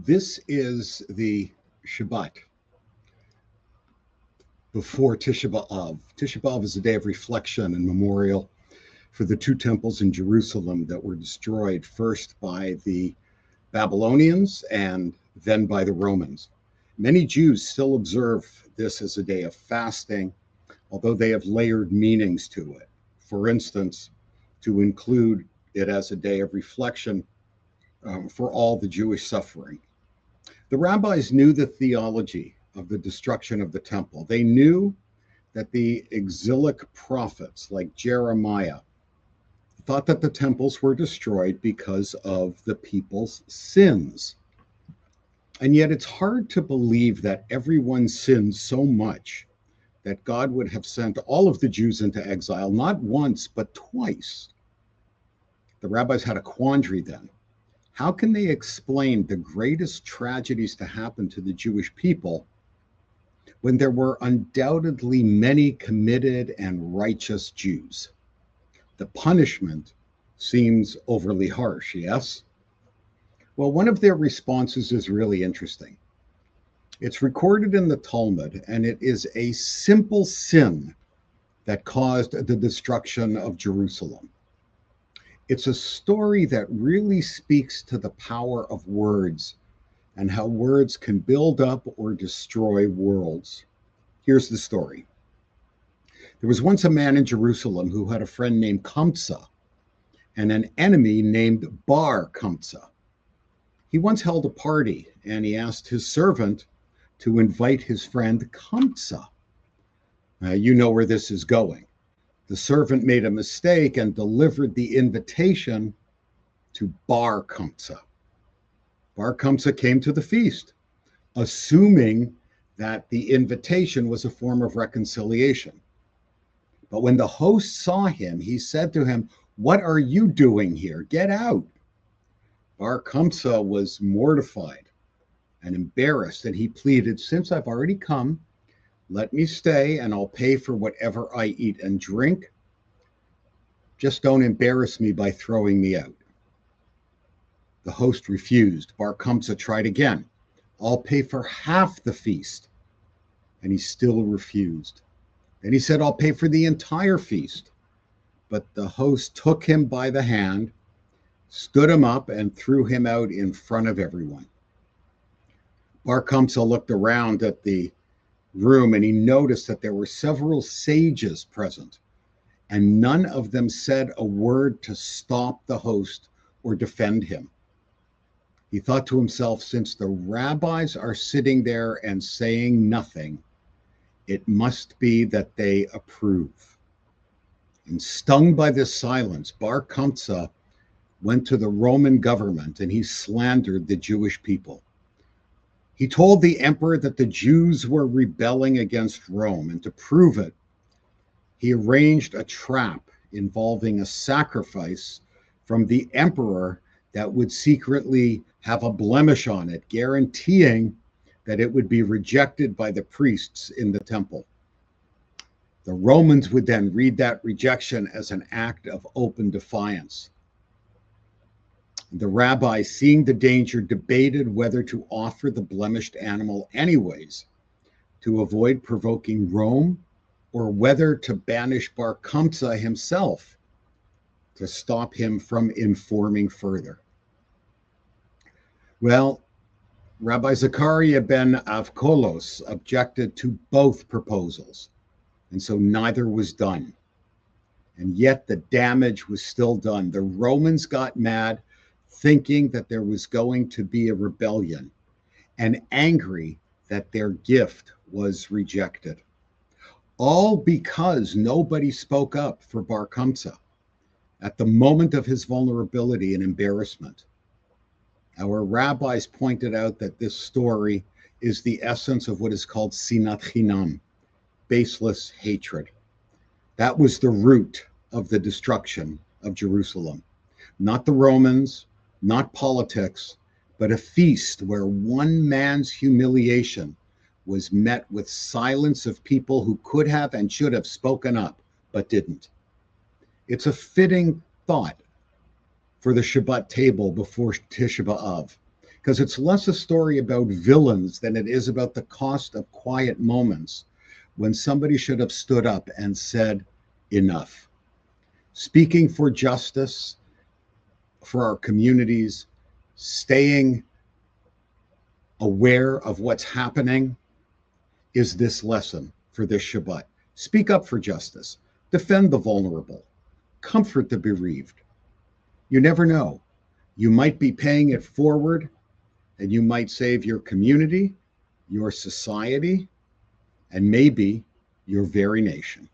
This is the Shabbat before Tisha B'Av. Tisha B'Av is a day of reflection and memorial for the two temples in Jerusalem that were destroyed, first by the Babylonians and then by the Romans. Many Jews still observe this as a day of fasting, although they have layered meanings to it. For instance, to include it as a day of reflection for all the Jewish suffering. The rabbis knew the theology of the destruction of the temple. They knew that the exilic prophets like Jeremiah thought that the temples were destroyed because of the people's sins. And yet it's hard to believe that everyone sinned so much that God would have sent all of the Jews into exile, not once, but twice. The rabbis had a quandary then. How can they explain the greatest tragedies to happen to the Jewish people when there were undoubtedly many committed and righteous Jews? The punishment seems overly harsh, yes? Well, one of their responses is really interesting. It's recorded in the Talmud, and it is a simple sin that caused the destruction of Jerusalem. It's a story that really speaks to the power of words and how words can build up or destroy worlds. Here's the story. There was once a man in Jerusalem who had a friend named Kamsa and an enemy named Bar Kamsa. He once held a party and he asked his servant to invite his friend Kamsa. You know where this is going. The servant made a mistake and delivered the invitation to Bar Kamsa. Bar Kamsa came to the feast, assuming that the invitation was a form of reconciliation. But when the host saw him, he said to him, "What are you doing here? Get out." Bar Kamsa was mortified and embarrassed, and he pleaded, "Since I've already come, let me stay and I'll pay for whatever I eat and drink. Just don't embarrass me by throwing me out." The host refused. Bar Kamsa tried again. "I'll pay for half the feast." And he still refused. Then he said, "I'll pay for the entire feast." But the host took him by the hand, stood him up, and threw him out in front of everyone. Bar Kamsa looked around at the room and he noticed that there were several sages present, and none of them said a word to stop the host or defend him. He thought to himself, since the rabbis are sitting there and saying nothing, it must be that they approve. And stung by this silence, Bar Kamsa went to the Roman government and he slandered the Jewish people. He told the emperor that the Jews were rebelling against Rome, and to prove it, he arranged a trap involving a sacrifice from the emperor that would secretly have a blemish on it, guaranteeing that it would be rejected by the priests in the temple. The Romans would then read that rejection as an act of open defiance. The rabbis, seeing the danger, debated whether to offer the blemished animal anyways to avoid provoking Rome, or whether to banish Bar Kamsa himself to stop him from informing further. Well, Rabbi Zechariah ben Avkolos objected to both proposals, and so neither was done. And yet the damage was still done. The Romans got mad, thinking that there was going to be a rebellion, and angry that their gift was rejected. All because nobody spoke up for Bar Kamsa at the moment of his vulnerability and embarrassment. Our rabbis pointed out that this story is the essence of what is called sinat chinam, baseless hatred. That was the root of the destruction of Jerusalem. Not the Romans, not politics, but a feast where one man's humiliation was met with silence of people who could have and should have spoken up, but didn't. It's a fitting thought for the Shabbat table before Tisha B'Av. because it's less a story about villains than it is about the cost of quiet moments when somebody should have stood up and said, enough. Speaking for justice, for our communities, staying aware of what's happening is this lesson for this Shabbat. Speak up for justice, defend the vulnerable, comfort the bereaved. You never know. You might be paying it forward, and you might save your community, your society, and maybe your very nation.